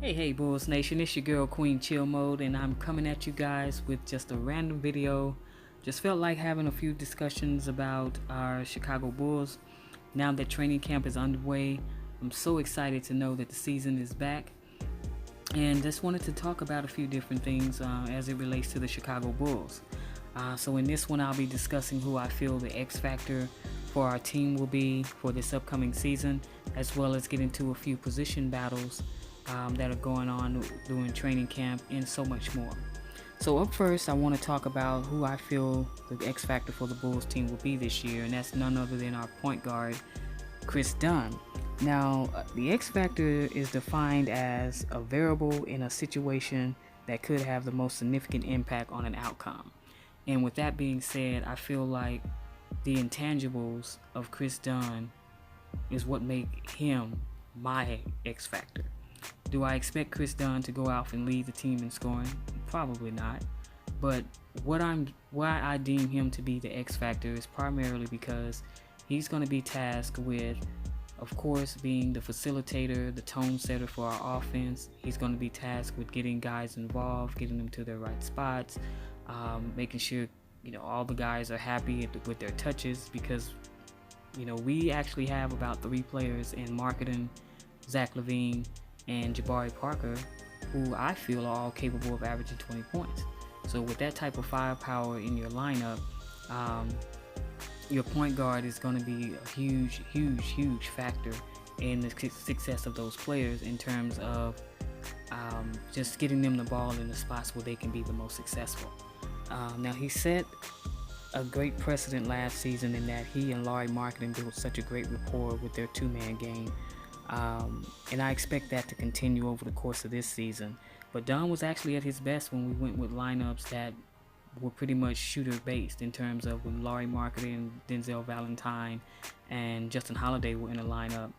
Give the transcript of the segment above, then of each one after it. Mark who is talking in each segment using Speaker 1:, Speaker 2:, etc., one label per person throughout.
Speaker 1: Hey, Bulls Nation, it's your girl Queen Chill Mode, and I'm coming at you guys with just a random video. Just felt like having a few discussions about our Chicago Bulls. Now that training camp is underway, I'm so excited to know that the season is back, and just wanted to talk about a few different things as it relates to the Chicago Bulls. So in this one, I'll be discussing who I feel the X factor for our team will be for this upcoming season, as well as get into a few position battles that are going on during training camp and so much more. So up first, I want to talk about who I feel the X factor for the Bulls team will be this year, and that's none other than our point guard, Chris Dunn. Now, the X factor is defined as a variable in a situation that could have the most significant impact on an outcome. And with that being said, I feel like the intangibles of Chris Dunn is what make him my X factor. Do I expect Chris Dunn to go out and lead the team in scoring? Probably not. But why I deem him to be the X factor is primarily because he's going to be tasked with, of course, being the facilitator, the tone setter for our offense. He's going to be tasked with getting guys involved, getting them to their right spots, making sure all the guys are happy with their touches, because we actually have about 3 players in marketing, Zach LaVine and Jabari Parker, who I feel are all capable of averaging 20 points. So with that type of firepower in your lineup, your point guard is going to be a huge factor in the success of those players in terms of just getting them the ball in the spots where they can be the most successful. Now, he set a great precedent last season in that he and Larry Marketing built such a great rapport with their two-man game. And I expect that to continue over the course of this season. But Don was actually at his best when we went with lineups that were pretty much shooter-based, in terms of when Larry Marketing, Denzel Valentine, and Justin Holiday were in a lineup.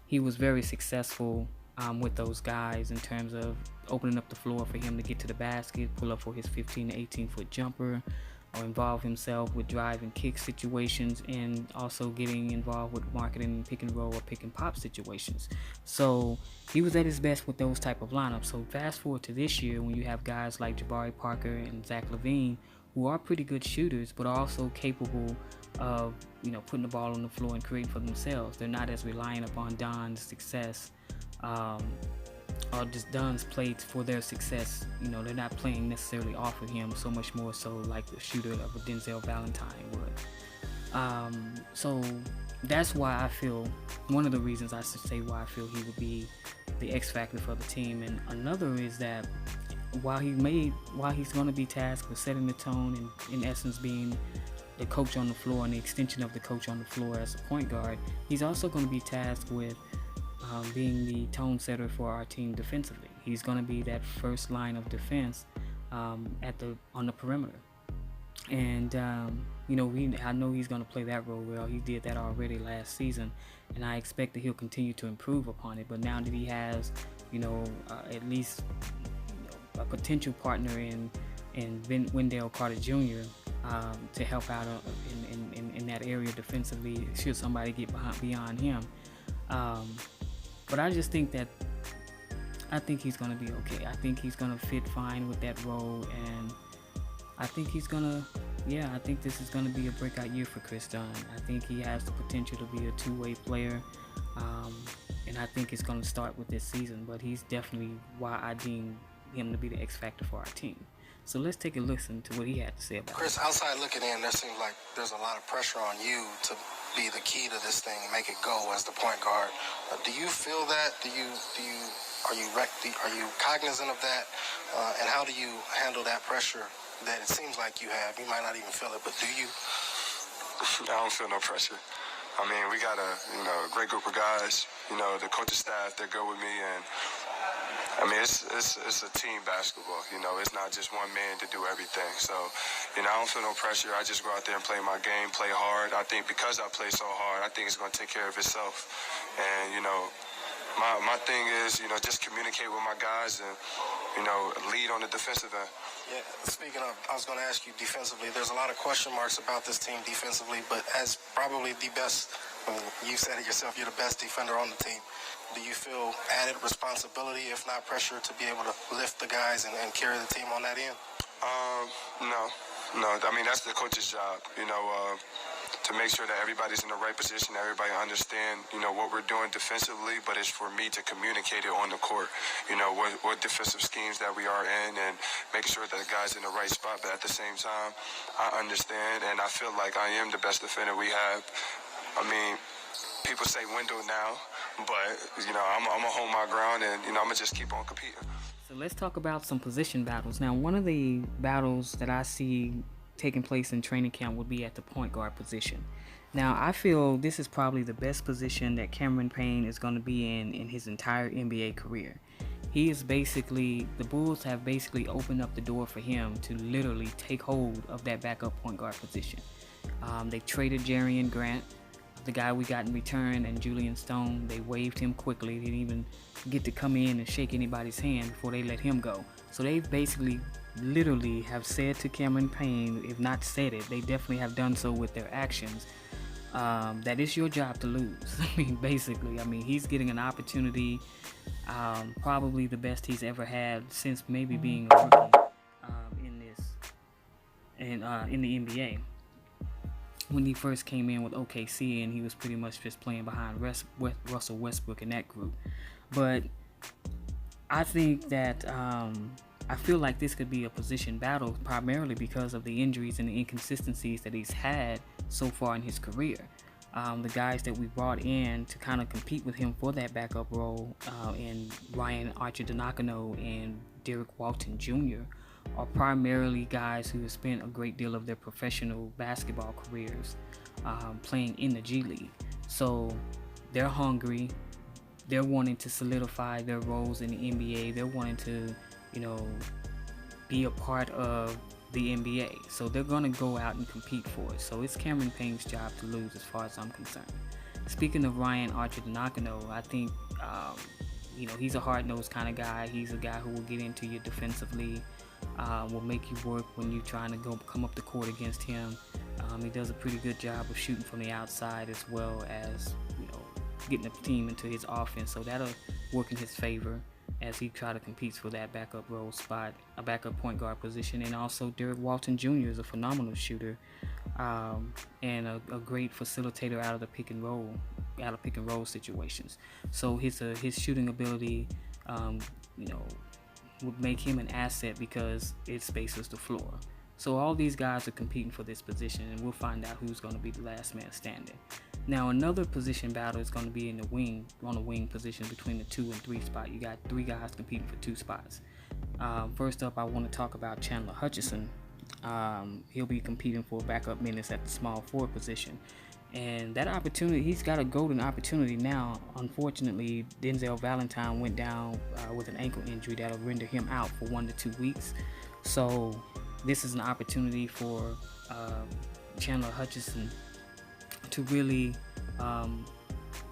Speaker 1: He was very successful with those guys in terms of opening up the floor for him to get to the basket, pull up for his 15 to 18-foot jumper, or involve himself with drive and kick situations, and also getting involved with marketing pick and roll or pick and pop situations. So he was at his best with those type of lineups. So fast forward to this year, when you have guys like Jabari Parker and Zach LaVine, who are pretty good shooters but are also capable of putting the ball on the floor and creating for themselves. They're not as reliant upon Don's success or just Dunn's plays for their success. They're not playing necessarily off of him so much more so like the shooter of a Denzel Valentine would. So that's why I feel, one of the reasons I should say why I feel he would be the X factor for the team. And another is that while he's going to be tasked with setting the tone and in essence being the coach on the floor and the extension of the coach on the floor as a point guard, he's also going to be tasked with being the tone setter for our team defensively. He's going to be that first line of defense on the perimeter. And I know he's going to play that role well. He did that already last season, and I expect that he'll continue to improve upon it. But now that he has at least a potential partner in Wendell Carter Jr. To help out in that area defensively, should somebody get beyond him. But I just think that he's going to be okay. I think he's going to fit fine with that role, and I think this is going to be a breakout year for Chris Dunn. I think he has the potential to be a two-way player, and I think it's going to start with this season, but he's definitely why I deem him to be the X factor for our team. So let's take a listen to what he had to say about it.
Speaker 2: Chris, outside looking in, there seems like there's a lot of pressure on you to be the key to this thing, make it go as the point guard. Do you feel that? Are you cognizant of that? And how do you handle that pressure that it seems like you have? You might not even feel it, but do you?
Speaker 3: I don't feel no pressure. I mean, we got a great group of guys. The coaching staff, they're good with me, and I mean, it's a team basketball. It's not just one man to do everything. So, I don't feel no pressure. I just go out there and play my game, play hard. I think because I play so hard, I think it's going to take care of itself. And, my thing is, just communicate with my guys and, lead on the defensive end.
Speaker 2: Yeah, speaking of, I was going to ask you defensively. There's a lot of question marks about this team defensively, but as probably the best, you said it yourself, you're the best defender on the team. Do you feel added responsibility, if not pressure, to be able to lift the guys and carry the team on that end?
Speaker 3: No. I mean, that's the coach's job, to make sure that everybody's in the right position, everybody understand, what we're doing defensively, but it's for me to communicate it on the court, what defensive schemes that we are in and make sure that the guy's in the right spot. But at the same time, I understand and I feel like I am the best defender we have. I mean, people say window now, but, I'm going to hold my ground and, I'm going to just keep on competing.
Speaker 1: So let's talk about some position battles. Now, one of the battles that I see taking place in training camp would be at the point guard position. Now, I feel this is probably the best position that Cameron Payne is going to be in his entire NBA career. He is basically, the Bulls have basically opened up the door for him to literally take hold of that backup point guard position. They traded Jarian Grant, the guy we got in return, and Julian Stone. They waived him quickly. They didn't even get to come in and shake anybody's hand before they let him go. So they basically literally have said to Cameron Payne, if not said it, they definitely have done so with their actions, that it's your job to lose. Basically, he's getting an opportunity, probably the best he's ever had since maybe being a rookie in the NBA. When he first came in with OKC, and he was pretty much just playing behind Russell Westbrook in that group. But I think that I feel like this could be a position battle, primarily because of the injuries and the inconsistencies that he's had so far in his career. The guys that we brought in to kind of compete with him for that backup role, in Ryan Archidinakano and Derek Walton Jr., are primarily guys who have spent a great deal of their professional basketball careers playing in the G League. So they're hungry. They're wanting to solidify their roles in the NBA. They're wanting to, be a part of the NBA. So they're going to go out and compete for it. So it's Cameron Payne's job to lose as far as I'm concerned. Speaking of Ryan Archidinakano, I think, he's a hard-nosed kind of guy. He's a guy who will get into you defensively, will make you work when you're trying to come up the court against him. He does a pretty good job of shooting from the outside, as well as, getting the team into his offense. So that'll work in his favor as he try to compete for that backup role spot, a backup point guard position. And also Derek Walton Jr. is a phenomenal shooter, and a great facilitator out of pick and roll situations. So his shooting ability, would make him an asset because it spaces the floor. So all these guys are competing for this position, and we'll find out who's going to be the last man standing. Now, another position battle is going to be on the wing position between the 2 and 3 spot. You got 3 guys competing for 2 spots. First up, I want to talk about Chandler Hutchison. He'll be competing for backup minutes at the small forward position. And that opportunity, he's got a golden opportunity now. Unfortunately, Denzel Valentine went down with an ankle injury that'll render him out for 1 to 2 weeks. So this is an opportunity for Chandler Hutchison to really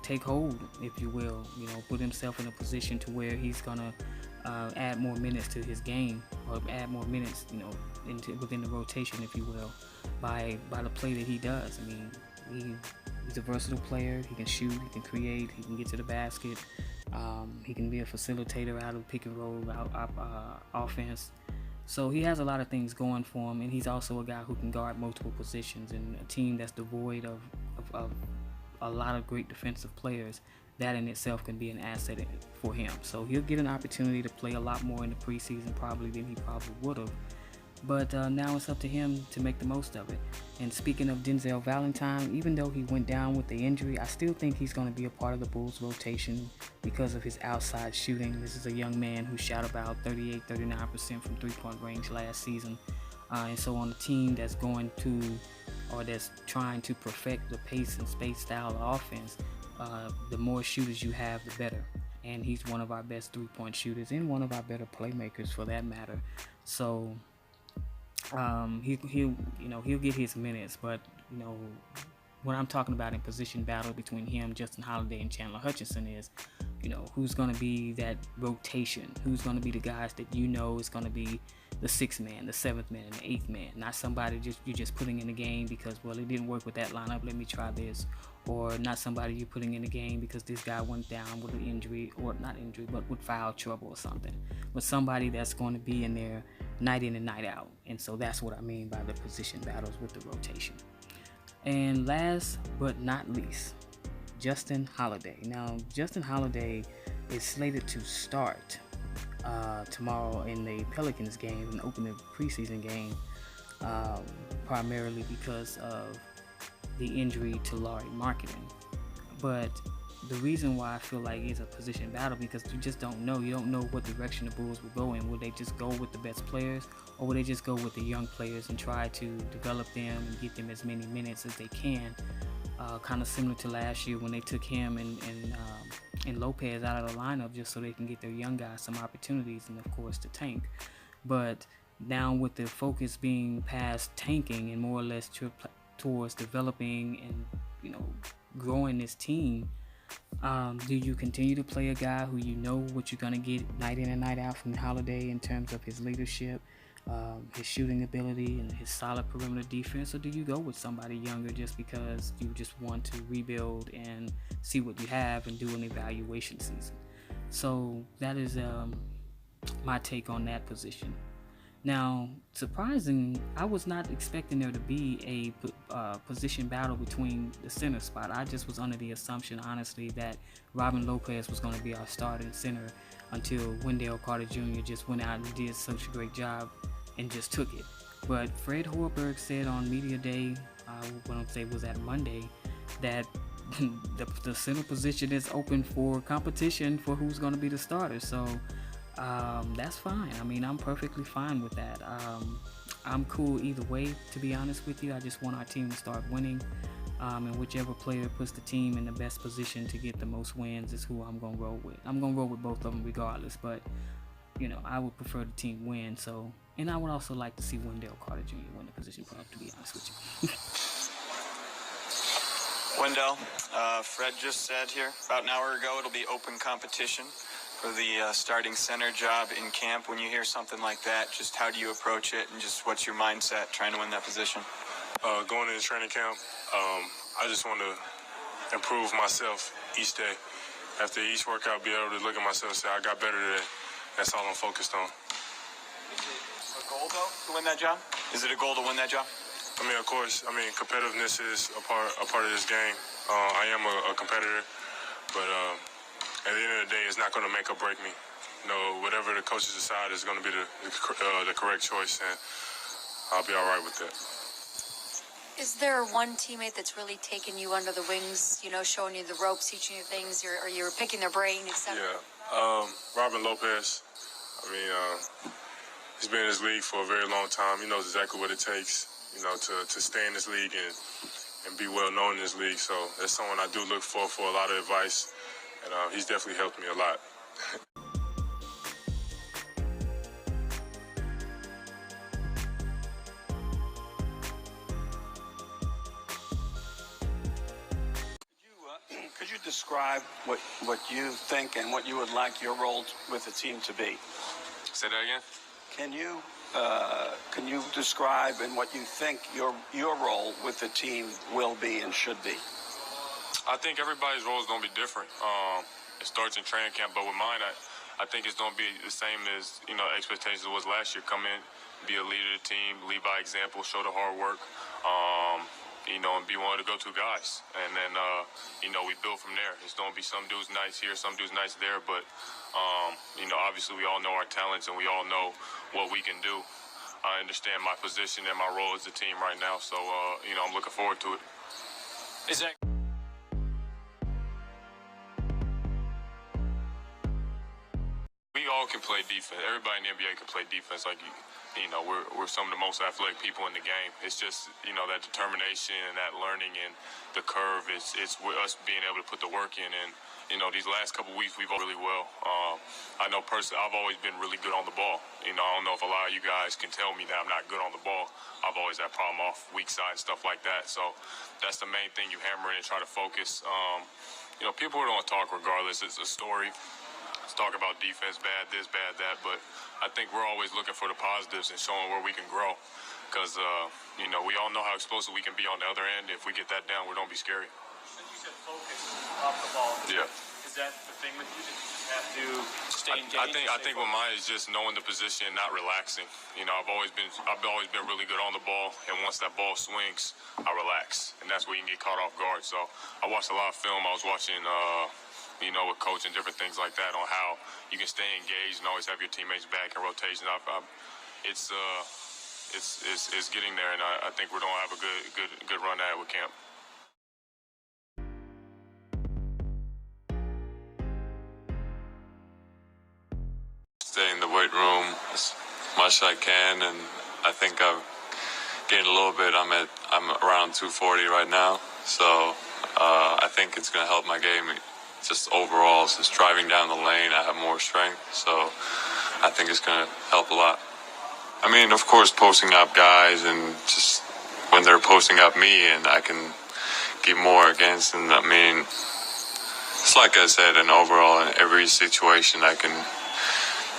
Speaker 1: take hold, if you will, put himself in a position to where he's gonna add more minutes to his game, or add more minutes, within the rotation, if you will, by the play that he does. He's a versatile player. He can shoot, he can create, he can get to the basket. He can be a facilitator out of pick and roll offense. So he has a lot of things going for him, and he's also a guy who can guard multiple positions. And a team that's devoid of a lot of great defensive players, that in itself can be an asset for him. So he'll get an opportunity to play a lot more in the preseason probably than he probably would have. But now it's up to him to make the most of it. And speaking of Denzel Valentine, even though he went down with the injury, I still think he's going to be a part of the Bulls rotation because of his outside shooting. This is a young man who shot about 38-39% from three-point range last season. And so on a team that's that's trying to perfect the pace and space style of offense, the more shooters you have, the better. And he's one of our best three-point shooters and one of our better playmakers for that matter. So he'll get his minutes, but what I'm talking about in position battle between him, Justin Holiday, and Chandler Hutchison is, who's going to be that rotation, who's going to be the guys that is going to be the sixth man, the seventh man, and the eighth man. Not somebody you're just putting in the game because, well, it didn't work with that lineup, let me try this. Or not somebody you're putting in the game because this guy went down with an injury, or not injury, but with foul trouble or something. But somebody that's going to be in there night in and night out. And so that's what I mean by the position battles with the rotation. And last but not least, Justin Holiday. Now, Justin Holiday is slated to start tomorrow in the Pelicans game, an opening preseason game, primarily because of the injury to Lauri Markkanen. But the reason why I feel like it's a position battle, because you just don't know. You don't know what direction the Bulls will go in. Will they just go with the best players, or will they just go with the young players and try to develop them and get them as many minutes as they can? Kind of similar to last year when they took him and Lopez out of the lineup just so they can get their young guys some opportunities and, of course, the tank. But now with the focus being past tanking and more or less towards developing and, growing this team, do you continue to play a guy who you know what you're going to get night in and night out from Holiday in terms of his leadership, his shooting ability, and his solid perimeter defense, or do you go with somebody younger just because you just want to rebuild and see what you have and do an evaluation season? So that is my take on that position. Now, surprising, I was not expecting there to be a position battle between the center spot. I just was under the assumption, honestly, that Robin Lopez was going to be our starting center until Wendell Carter Jr. just went out and did such a great job and just took it. But Fred Hoiberg said on Media Day, what I'm saying was that Monday, that the center position is open for competition for who's going to be the starter. So that's fine. I mean, I'm perfectly fine with that. I'm cool either way, to be honest with you. I just want our team to start winning. And whichever player puts the team in the best position to get the most wins is who I'm going to roll with. I'm going to roll with both of them regardless, but, I would prefer the team win. So, and I would also like to see Wendell Carter Jr. win the position, to be honest with you.
Speaker 4: Wendell, Fred just said here about an hour ago it'll be open competition for the starting center job in camp. When you hear something like that, just how do you approach it, and just what's your mindset trying to win that position?
Speaker 3: Going into training camp, I just want to improve myself each day. After each workout, be able to look at myself and say, I got better today. That's all I'm focused on.
Speaker 4: Is it a goal, though, to win that job? Is it a goal to win that job?
Speaker 3: I mean, of course, competitiveness is a part of this game. I am a competitor, but at the end of the day, it's not going to make or break me. Whatever the coaches decide is going to be the correct choice, and I'll be all right with that.
Speaker 5: Is there one teammate that's really taken you under the wings, showing you the ropes, teaching you things, or you're picking their brain, etc.?
Speaker 3: Yeah, Robin Lopez. He's been in this league for a very long time. He knows exactly what it takes, to stay in this league and be well known in this league. So that's someone I do look for a lot of advice, and he's definitely helped me a lot.
Speaker 6: Could you describe what you think and what you would like your role with the team to be?
Speaker 3: Say that again?
Speaker 6: Can you describe and what you think your role with the team will be and should be?
Speaker 3: I think everybody's role is going to be different. It starts in training camp, but with mine, I think it's going to be the same as expectations was last year. Come in, be a leader of the team, lead by example, show the hard work. And be one of the go-to guys. And then, we build from there. It's going to be some dudes nice here, some dudes nice there, but, obviously we all know our talents and we all know what we can do. I understand my position and my role as a team right now, so, I'm looking forward to it.
Speaker 4: Is that...
Speaker 3: We all can play defense. Everybody in the NBA can play defense. We're some of the most athletic people in the game. It's just, that determination and that learning and the curve. It's with us being able to put the work in. And, these last couple of weeks, we've done really well. I know personally, I've always been really good on the ball. I don't know if a lot of you guys can tell me that I'm not good on the ball. I've always had problem off weak side and stuff like that. So that's the main thing you hammer in and try to focus. People are going to talk regardless. It's a story. Let's talk about defense, bad this, bad that, but
Speaker 7: I think we're always looking for the positives and showing where we can grow. Because, you know, we all know how explosive we can be on the other end. If we get that down, we don't be scary.
Speaker 8: You said focus off the ball.
Speaker 7: Yeah.
Speaker 8: Is that the thing with you? That you just have to stay engaged?
Speaker 7: I think with mine is just knowing the position and not relaxing. You know, I've always been really good on the ball, and once that ball swings, I relax, and that's where you can get caught off guard. So I watched a lot of film. I was watching, you know, with coach and different things like that on how you can stay engaged and always have your teammates back in rotation. It's getting there, and I think we're gonna have a good run at it with camp.
Speaker 3: Stay in the weight room as much as I can, and I think I've gained a little bit. I'm around 240 right now, so I think it's gonna help my game. Just overall, just driving down the lane, I have more strength, so I think it's gonna help a lot. I mean, of course, posting up guys, and just when they're posting up me, and I can get more against. And I mean, it's like I said, and overall, in every situation, I can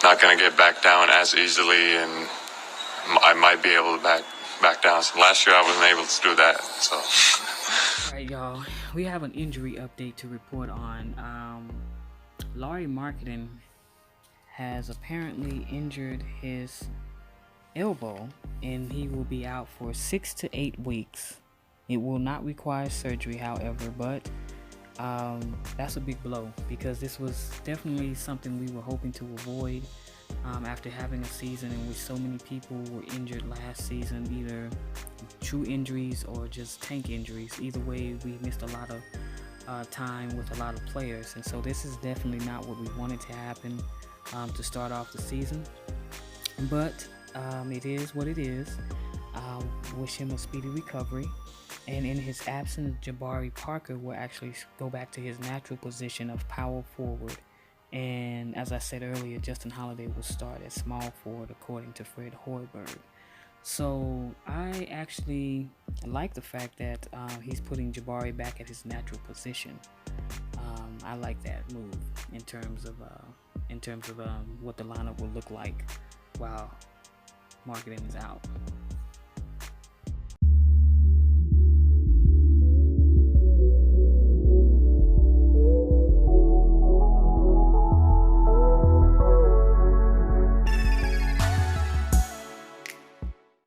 Speaker 3: not gonna get back down as easily, and I might be able to back down. So last year, I wasn't able to do that. So.
Speaker 1: All right, y'all. We have an injury update to report on. Laurie Marketing has apparently injured his elbow, and he will be out for 6 to 8 weeks. It will not require surgery, however, but that's a big blow, because this was definitely something we were hoping to avoid after having a season in which so many people were injured last season, either true injuries or just tank injuries. Either way, we missed a lot of time with a lot of players, and so this is definitely not what we wanted to happen to start off the season, but it is what it is. Wish him a speedy recovery, and in his absence, Jabari Parker will actually go back to his natural position of power forward, and as I said earlier, Justin Holiday will start at small forward according to Fred Hoiberg. So I actually like the fact that he's putting Jabari back at his natural position. I like that move in terms of what the lineup will look like while Marketing is out.